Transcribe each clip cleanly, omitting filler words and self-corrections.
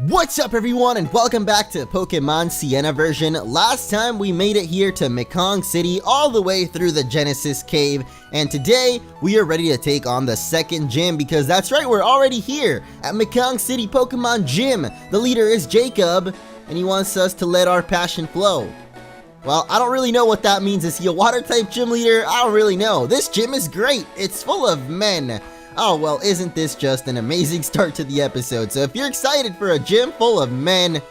What's up everyone and welcome back to Pokémon Sienna version. Last time we made it here to Mekong City all the way through the Genesis Cave, and today we are ready to take on the second gym because that's right, we're already here at Mekong City Pokemon Gym. The leader is Jaykob and he wants us to let our passion flow. Well, I don't really know what that means. Is he a water type gym leader? I don't really know. This gym is great. It's full of men. Oh, well, isn't this just an amazing start to the episode? So if you're excited for a gym full of men,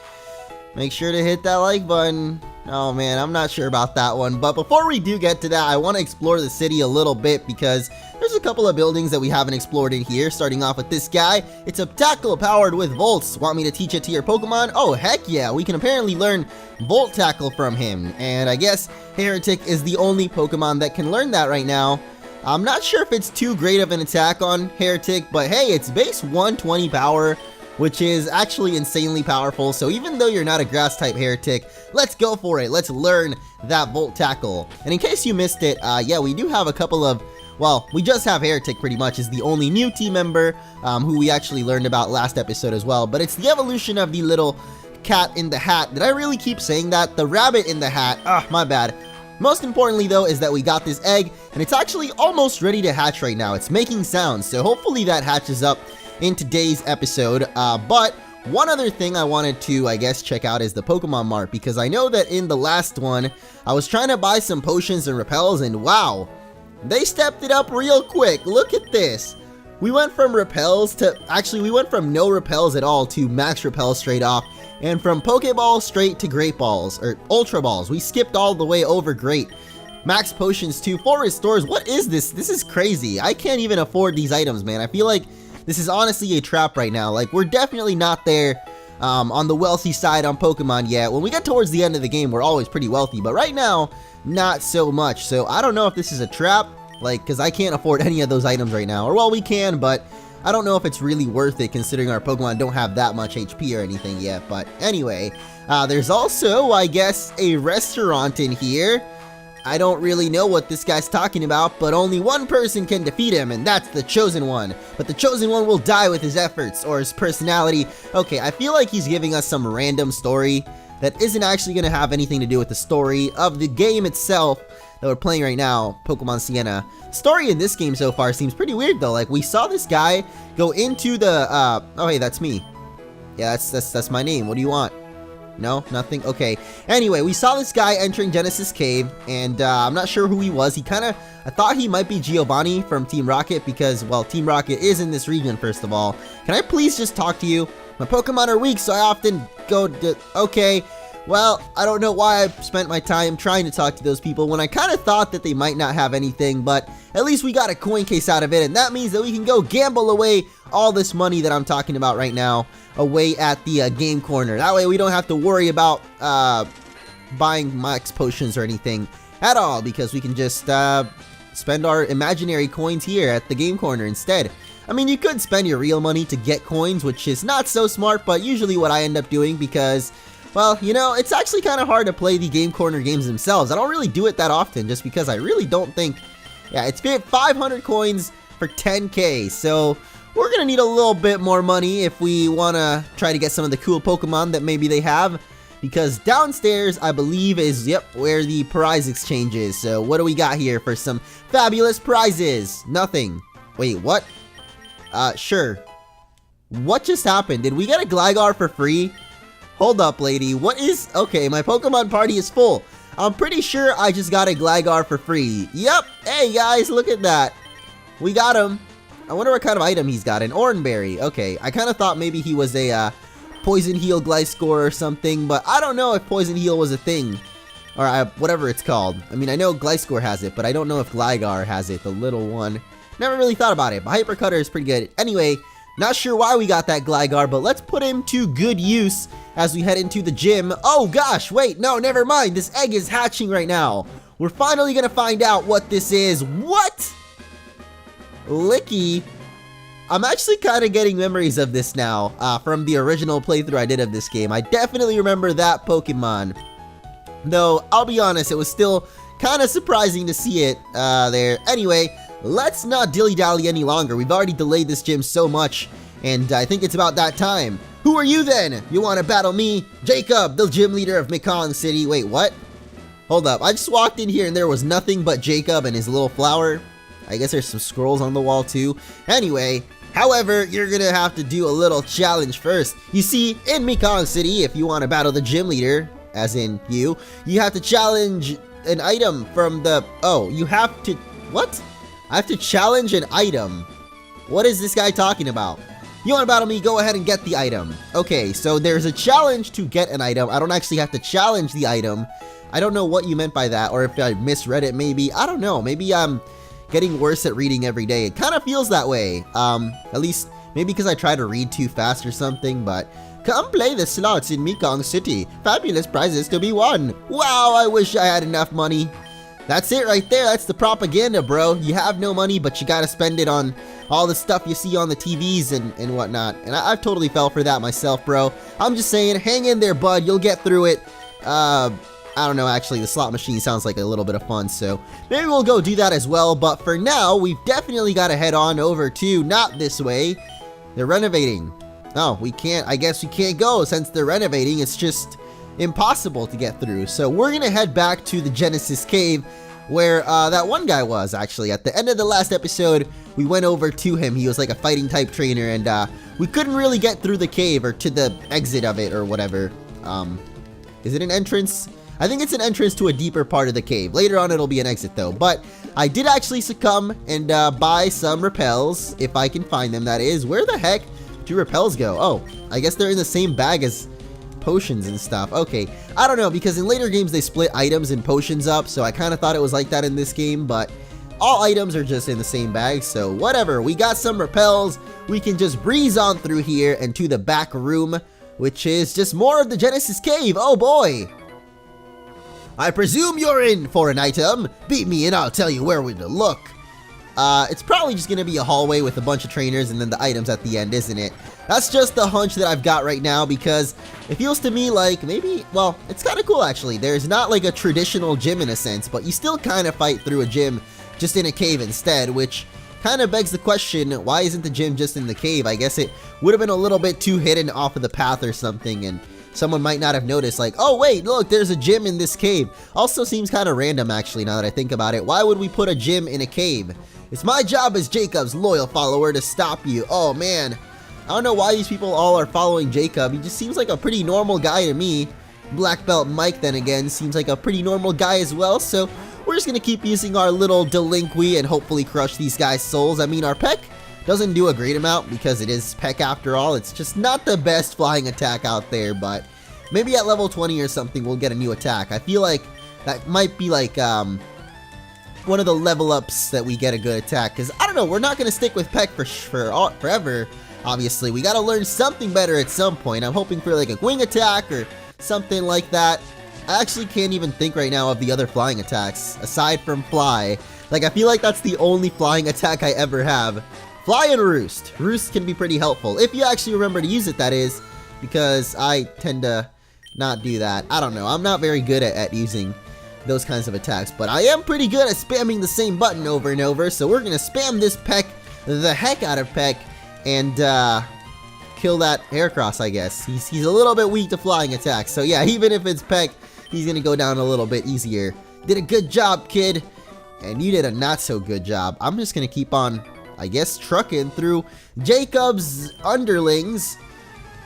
make sure to hit that like button. Oh man, I'm not sure about that one. But before we do get to that, I want to explore the city a little bit because there's a couple of buildings that we haven't explored in here. Starting off with this guy. It's a tackle powered with volts. Want me to teach it to your Pokemon? Oh, heck yeah. We can apparently learn Volt Tackle from him. And I guess Heretic is the only Pokemon that can learn that right now. I'm not sure if it's too great of an attack on Heretic, but hey, it's base 120 power, which is actually insanely powerful. So even though you're not a grass type Heretic, let's go for it. Let's learn that Volt Tackle. And in case you missed it, yeah, we do have a couple of, well, we just have Heretic pretty much is the only new team member who we actually learned about last episode as well. But it's the evolution of the little cat in the hat. Did I really keep saying that? The rabbit in the hat. Ah, my bad. Most importantly though is that we got this egg and it's actually almost ready to hatch right now. It's making sounds, so hopefully that hatches up in today's episode. But one other thing I wanted to, I guess, check out is the Pokemon Mart, because I know that in the last one I was trying to buy some potions and repels and wow, they stepped it up real quick. Look at this. We went from repels to, actually we went from no repels at all to max repels straight off. And from Pokeball straight to Great Balls, or Ultra Balls. We skipped all the way over Great. Max Potions too, 4 restores. What is this? This is crazy. I can't even afford these items, man. I feel like this is honestly a trap right now. Like, we're definitely not there on the wealthy side on Pokemon yet. When we get towards the end of the game, we're always pretty wealthy. But right now, not so much. So I don't know if this is a trap, like, because I can't afford any of those items right now. Or, well, we can, but I don't know if it's really worth it considering our Pokemon don't have that much HP or anything yet. But anyway, there's also, I guess, a restaurant in here. I don't really know what this guy's talking about, but only one person can defeat him, and that's the Chosen One. But the Chosen One will die with his efforts or his personality. Okay, I feel like he's giving us some random story that isn't actually going to have anything to do with the story of the game itself that we're playing right now, Pokemon Sienna. Story in this game so far seems pretty weird though. Like, we saw this guy go into the, oh hey, that's me. Yeah, that's my name. What do you want? No, nothing? Okay. Anyway, we saw this guy entering Genesis Cave, and I'm not sure who he was. He kind of, I thought he might be Giovanni from Team Rocket because, well, Team Rocket is in this region, first of all. Can I please just talk to you? My Pokemon are weak, so I often go to, okay. Well, I don't know why I spent my time trying to talk to those people when I kind of thought that they might not have anything, but at least we got a coin case out of it, and that means that we can go gamble away all this money that I'm talking about right now away at the game corner. That way we don't have to worry about buying max potions or anything at all, because we can just spend our imaginary coins here at the game corner instead. I mean, you could spend your real money to get coins, which is not so smart, but usually what I end up doing because, well, you know, it's actually kind of hard to play the game corner games themselves. I don't really do it that often just because I really don't think, yeah, it's 500 coins for 10k, so we're gonna need a little bit more money if we want to try to get some of the cool Pokemon that maybe they have, because downstairs, I believe, is, yep, where the prize exchange is. So what do we got here for some fabulous prizes? Nothing. Wait, what? Sure. What just happened? Did we get a Gligar for free? Hold up, lady. What is... Okay, my Pokemon party is full. I'm pretty sure I just got a Gligar for free. Yep. Hey, guys, look at that. We got him. I wonder what kind of item he's got. An Oranberry. Okay, I kind of thought maybe he was a Poison Heal Gliscor or something, but I don't know if Poison Heal was a thing. Or whatever it's called. I mean, I know Gliscor has it, but I don't know if Gligar has it, the little one. Never really thought about it, but Hyper Cutter is pretty good. Anyway, not sure why we got that Gligar, but let's put him to good use as we head into the gym. Oh gosh, wait, no, never mind. This egg is hatching right now. We're finally gonna find out what this is. What? Licky. I'm actually kind of getting memories of this now from the original playthrough I did of this game. I definitely remember that Pokemon. Though, I'll be honest, it was still kind of surprising to see it there. Anyway, let's not dilly-dally any longer. We've already delayed this gym so much, and I think it's about that time. Who are you then? You want to battle me? Jakob, the gym leader of Mekong City. Wait, what? Hold up, I just walked in here and there was nothing but Jakob and his little flower. I guess there's some scrolls on the wall too. Anyway, however, you're gonna have to do a little challenge first. You see, in Mekong City, if you want to battle the gym leader, as in you have to challenge an item from the... Oh, you have to... What? I have to challenge an item. What is this guy talking about? You want to battle me? Go ahead and get the item. Okay, so there's a challenge to get an item. I don't actually have to challenge the item. I don't know what you meant by that, or if I misread it maybe. I don't know. Maybe I'm getting worse at reading every day. It kind of feels that way. At least maybe because I try to read too fast or something, but come play the slots in Mekong City. Fabulous prizes to be won. Wow, I wish I had enough money. That's it right there. That's the propaganda, bro. You have no money, but you gotta spend it on all the stuff you see on the TVs and whatnot. And I've totally fell for that myself, bro. I'm just saying, hang in there, bud. You'll get through it. I don't know, actually, the slot machine sounds like a little bit of fun, so maybe we'll go do that as well. But for now, we've definitely got to head on over to, not this way. They're renovating. Oh, we can't, I guess we can't go since they're renovating. It's just impossible to get through. So we're going to head back to the Genesis Cave where that one guy was, actually. At the end of the last episode, we went over to him. He was like a fighting type trainer, and we couldn't really get through the cave or to the exit of it or whatever. Is it an entrance? I think it's an entrance to a deeper part of the cave. Later on, it'll be an exit though. But I did actually succumb and buy some repels, if I can find them, that is. Where the heck do repels go? Oh, I guess they're in the same bag as potions and stuff. Okay, I don't know, because in later games they split items and potions up, so I kind of thought it was like that in this game, but all items are just in the same bag, so whatever. We got some repels. We can just breeze on through here and to the back room, which is just more of the Genesis Cave. Oh boy! I presume you're in for an item. Beat me and I'll tell you where to look. It's probably just gonna be a hallway with a bunch of trainers and then the items at the end, isn't it? That's just the hunch that I've got right now, because it feels to me like maybe, well, it's kind of cool actually. There's not like a traditional gym in a sense, but you still kind of fight through a gym just in a cave instead, which kind of begs the question, why isn't the gym just in the cave? I guess it would have been a little bit too hidden off of the path or something, and someone might not have noticed, like, oh wait, look, there's a gym in this cave. Also seems kind of random actually, now that I think about it. Why would we put a gym in a cave? It's my job as Jakob's loyal follower to stop you. Oh man, I don't know why these people all are following Jakob. He just seems like a pretty normal guy to me. Black Belt Mike then again seems like a pretty normal guy as well, so we're just gonna keep using our little delinquy and hopefully crush these guys' souls. I mean, our peck doesn't do a great amount because it is peck after all. It's just not the best flying attack out there, but maybe at level 20 or something we'll get a new attack. I feel like that might be like one of the level ups that we get a good attack, because I don't know, we're not gonna stick with peck forever. Obviously, we gotta learn something better at some point. I'm hoping for like a wing attack or something like that. I actually can't even think right now of the other flying attacks aside from fly. Like, I feel like that's the only flying attack I ever have. Fly and roost. Roost can be pretty helpful if you actually remember to use it, that is, because I tend to not do that. I don't know, I'm not very good at using those kinds of attacks, but I am pretty good at spamming the same button over and over, so we're gonna spam this peck the heck out of peck and kill that Heracross, I guess. He's a little bit weak to flying attacks, so yeah, even if it's peck, he's gonna go down a little bit easier. Did a good job, kid, and you did a not so good job. I'm just gonna keep on, I guess, trucking through Jakob's underlings.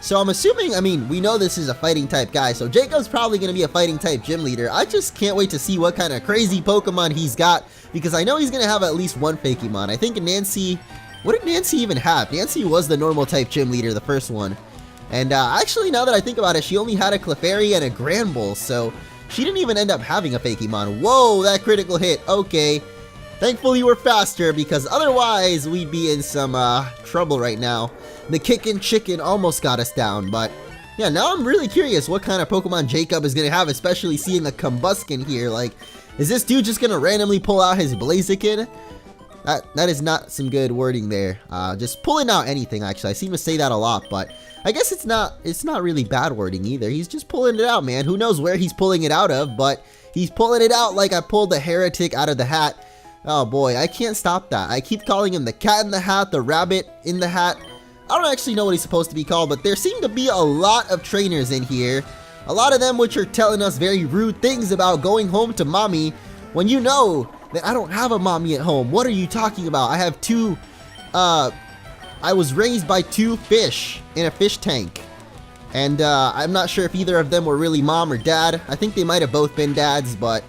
So I'm assuming, I mean, we know this is a fighting type guy, so Jakob's probably going to be a fighting type gym leader. I just can't wait to see what kind of crazy Pokemon he's got, because I know he's going to have at least one Fakemon. I think Nancy, what did Nancy even have? Nancy was the normal type gym leader, the first one. And actually, now that I think about it, she only had a Clefairy and a Granbull, so she didn't even end up having a Fakemon. Whoa, that critical hit. Okay. Thankfully you were faster, because otherwise we'd be in some trouble right now. The kickin' chicken almost got us down, but yeah, now I'm really curious what kind of Pokemon Jakob is going to have, especially seeing a Combuskin here. Like, is this dude just going to randomly pull out his Blaziken? That is not some good wording there. Just pulling out anything, actually. I seem to say that a lot, but I guess it's not really bad wording either. He's just pulling it out, man. Who knows where he's pulling it out of, but he's pulling it out like I pulled the Heretic out of the hat. Oh boy, I can't stop that. I keep calling him the cat in the hat, the rabbit in the hat. I don't actually know what he's supposed to be called, but there seem to be a lot of trainers in here. A lot of them which are telling us very rude things about going home to mommy when you know that I don't have a mommy at home. What are you talking about? I have two, I was raised by two fish in a fish tank. And I'm not sure if either of them were really mom or dad. I think they might have both been dads, but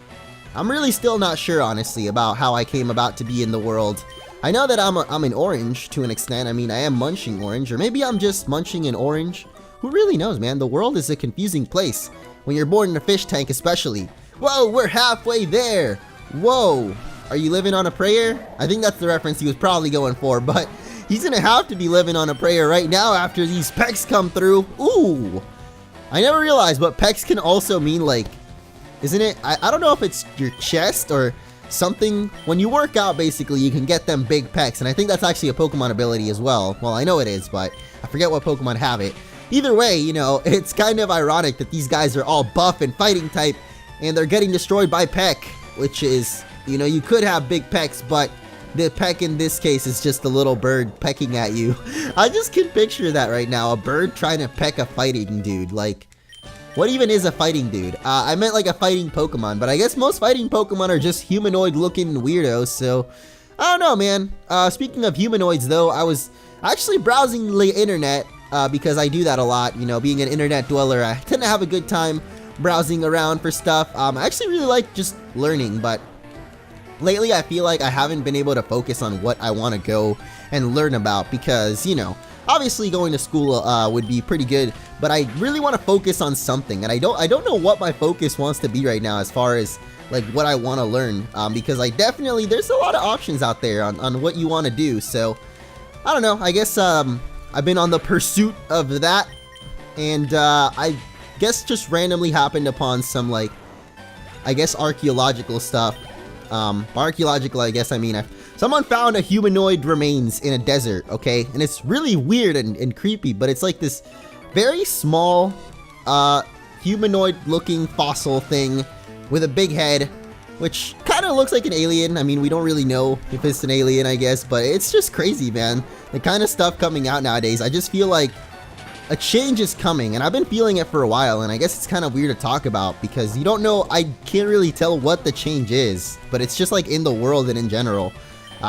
I'm really still not sure, honestly, about how I came about to be in the world. I know that I'm an orange to an extent. I mean, I am munching orange, or maybe I'm just munching an orange. Who really knows, man? The world is a confusing place when you're born in a fish tank, especially. Whoa, we're halfway there. Whoa, are you living on a prayer? I think that's the reference he was probably going for, but he's gonna have to be living on a prayer right now after these pecs come through. Ooh, I never realized, but pecs can also mean, like, isn't it? I don't know if it's your chest or something. When you work out, basically, you can get them big pecs, and I think that's actually a Pokemon ability as well. Well, I know it is, but I forget what Pokemon have it. Either way, you know, it's kind of ironic that these guys are all buff and fighting type, and they're getting destroyed by peck, which is, you know, you could have big pecs, but the peck in this case is just a little bird pecking at you. I just can picture that right now, a bird trying to peck a fighting dude. Like, what even is a fighting dude? I meant like a fighting Pokemon, but I guess most fighting Pokemon are just humanoid-looking weirdos, so I don't know, man. Speaking of humanoids, though, I was actually browsing the internet because I do that a lot. You know, being an internet dweller, I tend to have a good time browsing around for stuff. I actually really like just learning, but lately I feel like I haven't been able to focus on what I want to go and learn about because, you know, obviously going to school would be pretty good, but I really want to focus on something, and I don't know what my focus wants to be right now as far as like what I want to learn, because I definitely, there's a lot of options out there on what you want to do, so I don't know. I guess I've been on the pursuit of that, and I guess just randomly happened upon some, like, I guess archaeological stuff. Archaeological, I guess I mean, someone found a humanoid remains in a desert, okay? And it's really weird and creepy, but it's like this very small, humanoid-looking fossil thing with a big head, which kind of looks like an alien. I mean, we don't really know if it's an alien, I guess, but it's just crazy, man. The kind of stuff coming out nowadays, I just feel like a change is coming, and I've been feeling it for a while, and I guess it's kind of weird to talk about because you don't know, I can't really tell what the change is, but it's just like in the world and in general.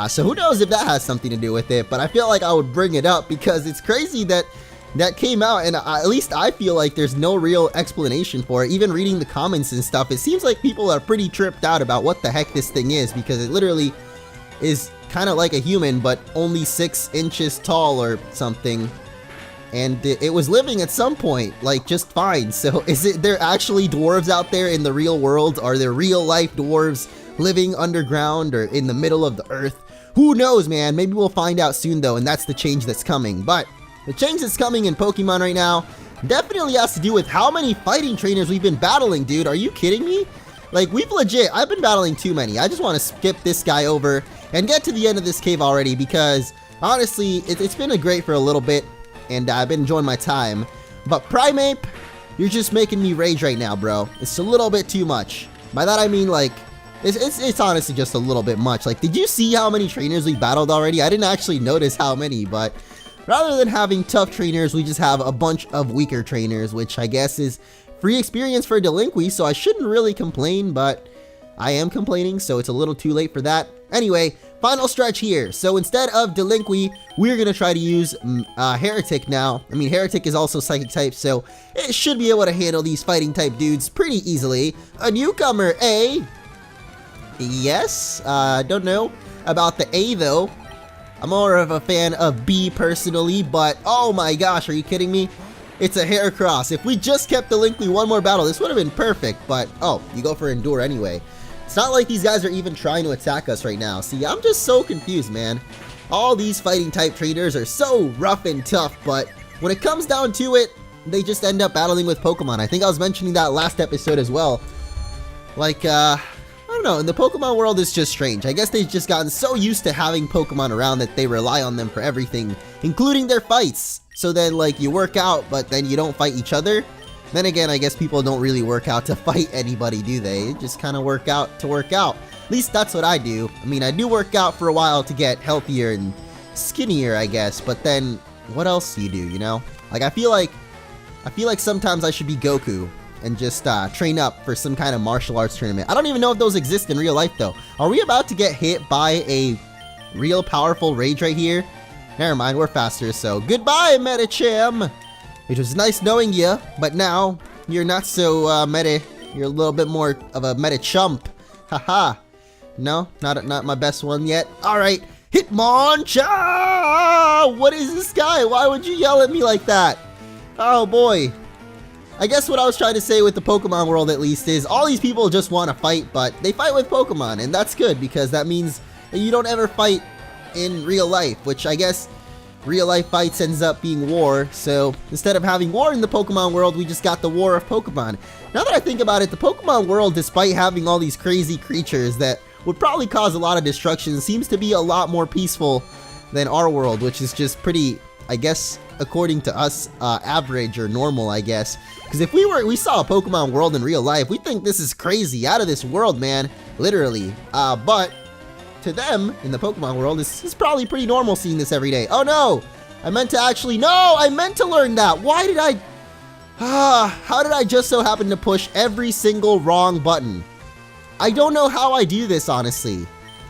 So who knows if that has something to do with it, but I feel like I would bring it up because it's crazy that that came out, and at least I feel like there's no real explanation for it. Even reading the comments and stuff, it seems like people are pretty tripped out about what the heck this thing is, because it literally is kind of like a human, but only 6 inches tall or something. And it was living at some point, like, just fine. So is it there actually dwarves out there in the real world? Are there real life dwarves living underground or in the middle of the earth? Who knows, man? Maybe we'll find out soon, though, and that's the change that's coming. But the change that's coming in Pokemon right now definitely has to do with how many fighting trainers we've been battling, dude. Are you kidding me? Like, I've been battling too many. I just want to skip this guy over and get to the end of this cave already because, honestly, it's been great for a little bit. And I've been enjoying my time. But Primeape, you're just making me rage right now, bro. It's a little bit too much. By that I mean, like, it's honestly just a little bit much. Like, did you see how many trainers we battled already? I didn't actually notice how many, but rather than having tough trainers, we just have a bunch of weaker trainers, which I guess is free experience for Delinqui, so I shouldn't really complain, but I am complaining, so it's a little too late for that. Anyway, final stretch here. So instead of Delinqui, we're going to try to use Heretic now. I mean, Heretic is also Psychic type, so it should be able to handle these fighting type dudes pretty easily. A newcomer, A. Yes, don't know about the A though. I'm more of a fan of B personally, but oh my gosh, are you kidding me? It's a Heracross. If we just kept Delinqui one more battle, this would have been perfect, but oh, you go for Endure anyway. It's not like these guys are even trying to attack us right now. See, I'm just so confused, man. All these fighting type trainers are so rough and tough, but when it comes down to it, they just end up battling with Pokemon. I think I was mentioning that last episode as well. Like, I don't know, in the Pokemon world, it's just strange. I guess they've just gotten so used to having Pokemon around that they rely on them for everything, including their fights. So then, like, you work out, but then you don't fight each other. Then again, I guess people don't really work out to fight anybody, do they? They just kind of work out to work out. At least that's what I do. I mean, I do work out for a while to get healthier and skinnier, I guess. But then what else do you do, you know? Like, I feel like sometimes I should be Goku and just train up for some kind of martial arts tournament. I don't even know if those exist in real life, though. Are we about to get hit by a real powerful rage right here? Never mind, we're faster, so goodbye, Medicham! It was nice knowing you, but now you're not so meta. You're a little bit more of a Medichump. Haha. No, not my best one yet. Alright, Hitmonchan! What is this guy? Why would you yell at me like that? Oh boy. I guess what I was trying to say with the Pokemon world at least is all these people just want to fight, but they fight with Pokemon, and that's good because that means that you don't ever fight in real life, which I guess real life fights ends up being war. So instead of having war in the Pokemon world, we just got the war of Pokemon. Now that I think about it, the Pokemon world, despite having all these crazy creatures that would probably cause a lot of destruction, seems to be a lot more peaceful than our world, which is just pretty, I guess, according to us, average or normal, I guess. Because if we saw a Pokemon world in real life, we think this is crazy, out of this world, man, literally. But to them, in the Pokemon world, this is probably pretty normal seeing this every day. Oh no! I meant to learn that! Why did I... how did I just so happen to push every single wrong button? I don't know how I do this, honestly.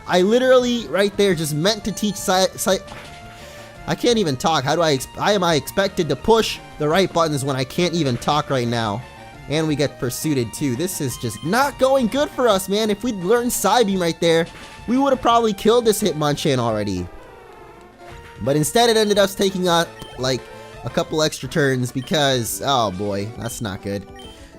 I literally, right there, just meant to teach I can't even talk. Why am I expected to push the right buttons when I can't even talk right now? And we get pursued too. This is just not going good for us, man. If we'd learned Psybeam right there, we would have probably killed this Hitmonchan already. But instead it ended up taking like a couple extra turns because, oh boy, that's not good.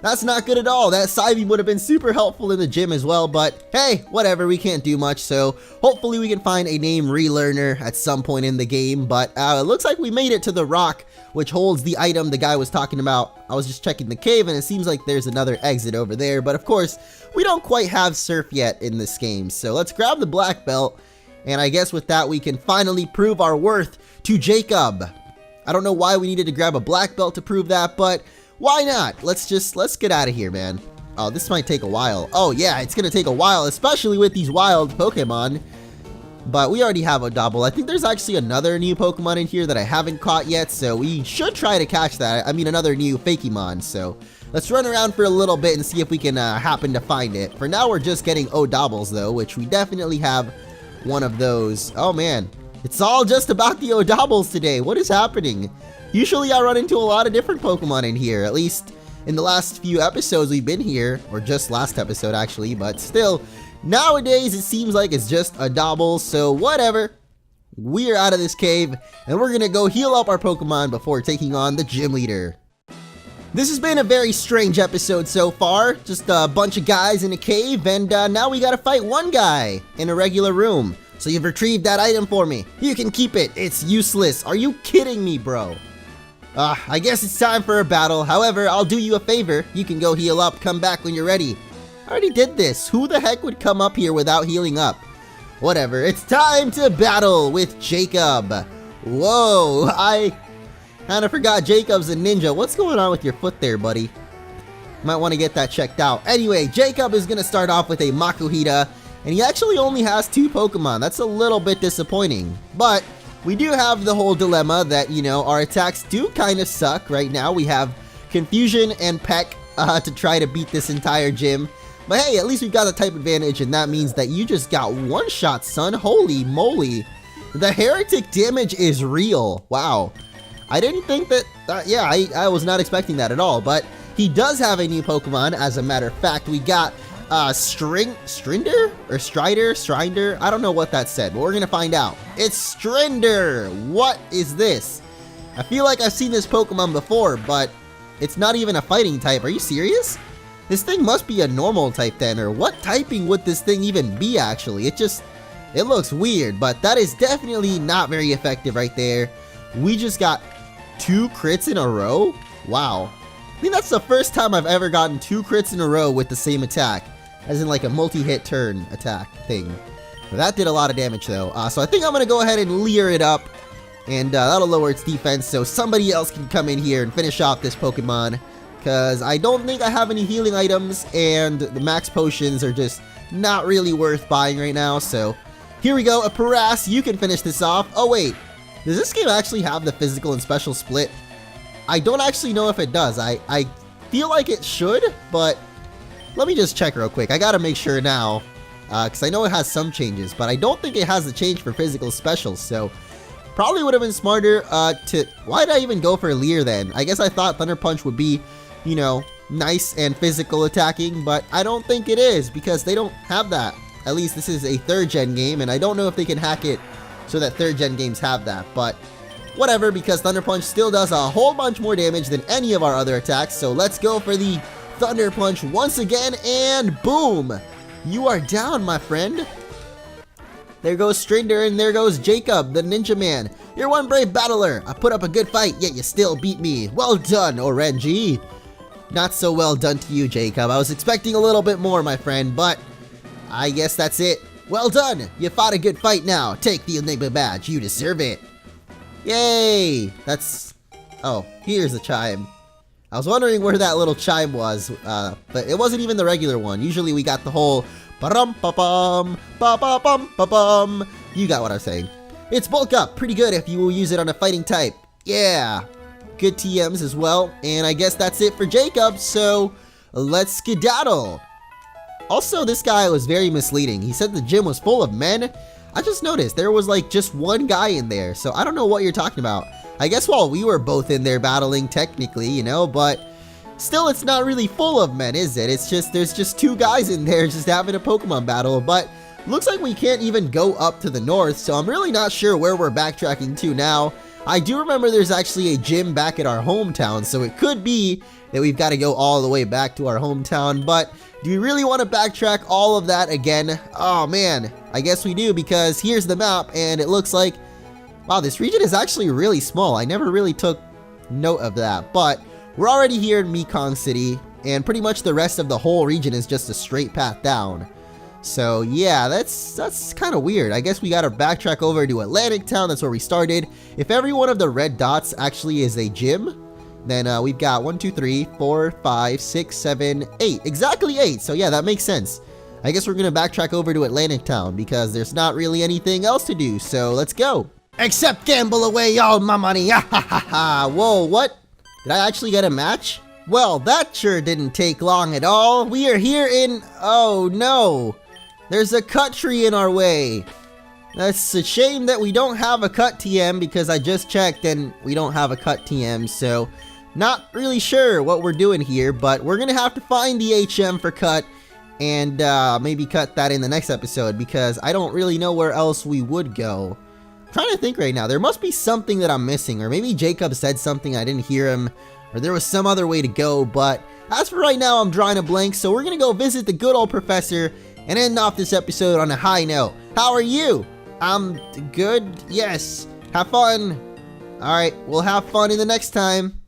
That's not good at all. That Psybeam would have been super helpful in the gym as well, but hey, whatever, we can't do much, so hopefully we can find a name relearner at some point in the game, but it looks like we made it to the rock, which holds the item the guy was talking about. I was just checking the cave, and it seems like there's another exit over there, but of course, we don't quite have Surf yet in this game, so let's grab the black belt, and I guess with that we can finally prove our worth to Jakob. I don't know why we needed to grab a black belt to prove that, but why not? Let's get out of here, man. Oh, this might take a while. Oh yeah, it's gonna take a while, especially with these wild Pokemon. But we already have a double. I think there's actually another new Pokemon in here that I haven't caught yet, so we should try to catch that. I mean, another new Fakemon, so let's run around for a little bit and see if we can happen to find it. For now, we're just getting Odobbles, though, which we definitely have one of those. Oh man, it's all just about the Odobbles today. What is happening? Usually I run into a lot of different Pokemon in here, at least in the last few episodes we've been here, or just last episode actually, but still, nowadays it seems like it's just Odobbles, so whatever. We're out of this cave, and we're gonna go heal up our Pokemon before taking on the gym leader. This has been a very strange episode so far, just a bunch of guys in a cave, and now we gotta fight one guy in a regular room. So you've retrieved that item for me. You can keep it, it's useless. Are you kidding me, bro? I guess it's time for a battle. However, I'll do you a favor. You can go heal up, come back when you're ready. I already did this. Who the heck would come up here without healing up? Whatever, it's time to battle with Jakob. Whoa, I kinda forgot Jakob's a ninja. What's going on with your foot there, buddy? Might want to get that checked out. Anyway, Jakob is gonna start off with a Makuhita, and he actually only has 2 Pokemon. That's a little bit disappointing, but we do have the whole dilemma that, you know, our attacks do kind of suck right now. We have Confusion and Peck to try to beat this entire gym. But hey, at least we've got the type advantage, and that means that you just got one shot, son. Holy moly. The Heretic damage is real. Wow. I didn't think that, yeah, I was not expecting that at all. But he does have a new Pokemon. As a matter of fact, we got Strinder? Or Strider? I don't know what that said, but we're gonna find out. It's Strinder! What is this? I feel like I've seen this Pokemon before, but it's not even a fighting type. Are you serious? This thing must be a normal type then, or what typing would this thing even be actually? It looks weird, but that is definitely not very effective right there. We just got 2 crits in a row? Wow. I think that's the first time I've ever gotten 2 crits in a row with the same attack. As in like a multi-hit turn attack thing. That did a lot of damage though. So I think I'm gonna go ahead and leer it up. And that'll lower its defense so somebody else can come in here and finish off this Pokemon. Because I don't think I have any healing items, and the max potions are just not really worth buying right now. So here we go, a Paras, you can finish this off. Oh wait, Does this game actually have the physical and special split? I don't actually know if it does. I feel like it should, but let me just check real quick. I gotta make sure now, because I know it has some changes, but I don't think it has the change for physical specials, so probably would have been smarter why did I even go for Leer then? I guess I thought Thunder Punch would be, you know, nice and physical attacking, but I don't think it is because they don't have that. At least this is a 3rd gen game, and I don't know if they can hack it so that 3rd gen games have that, but whatever, because Thunder Punch still does a whole bunch more damage than any of our other attacks, so let's go for the Thunder Punch once again, and boom! You are down, my friend. There goes Strinder, and there goes Jaykob, the Ninja Man. You're one brave battler. I put up a good fight, yet you still beat me. Well done, Orange. Not so well done to you, Jaykob. I was expecting a little bit more, my friend, but I guess that's it. Well done. You fought a good fight now. Take the Enigma badge. You deserve it. Yay! That's... Oh, here's the chime. I was wondering where that little chime was, but it wasn't even the regular one. Usually we got the whole ba-dum-ba-bum, ba-ba-bum-ba-bum. You got what I'm saying. It's bulk up. Pretty good if you will use it on a fighting type. Yeah. Good TMs as well. And I guess that's it for Jaykob, so let's skedaddle. Also, this guy was very misleading. He said the gym was full of men. I just noticed there was like just one guy in there, so I don't know what you're talking about. I guess while we were both in there battling technically, you know, but still it's not really full of men, is it? It's just, there's just 2 guys in there just having a Pokemon battle, but looks like we can't even go up to the north, so I'm really not sure where we're backtracking to now. I do remember there's actually a gym back at our hometown, so it could be that we've got to go all the way back to our hometown, but do we really want to backtrack all of that again? Oh man, I guess we do, because here's the map, and it looks like, wow, this region is actually really small. I never really took note of that, but we're already here in Mekong City, and pretty much the rest of the whole region is just a straight path down. So yeah, that's kind of weird. I guess we gotta backtrack over to Atlantic Town. That's where we started. If every one of the red dots actually is a gym, then we've got 1, 2, 3, 4, 5, 6, 7, 8. Exactly 8. So yeah, that makes sense. I guess we're gonna backtrack over to Atlantic Town because there's not really anything else to do. So let's go. Except gamble away all my money. Ha ha ha ha. Whoa, what? Did I actually get a match? Well, that sure didn't take long at all. We are here in... Oh no. There's a cut tree in our way. That's a shame that we don't have a cut TM because I just checked and we don't have a cut TM, so not really sure what we're doing here, but we're gonna have to find the HM for cut and maybe cut that in the next episode because I don't really know where else we would go. I'm trying to think right now. There must be something that I'm missing, or maybe Jaykob said something I didn't hear him, or there was some other way to go, but as for right now, I'm drawing a blank, so we're gonna go visit the good old professor and end off this episode on a high note. How are you? I'm good? Yes. Have fun. Alright, we'll have fun in the next time.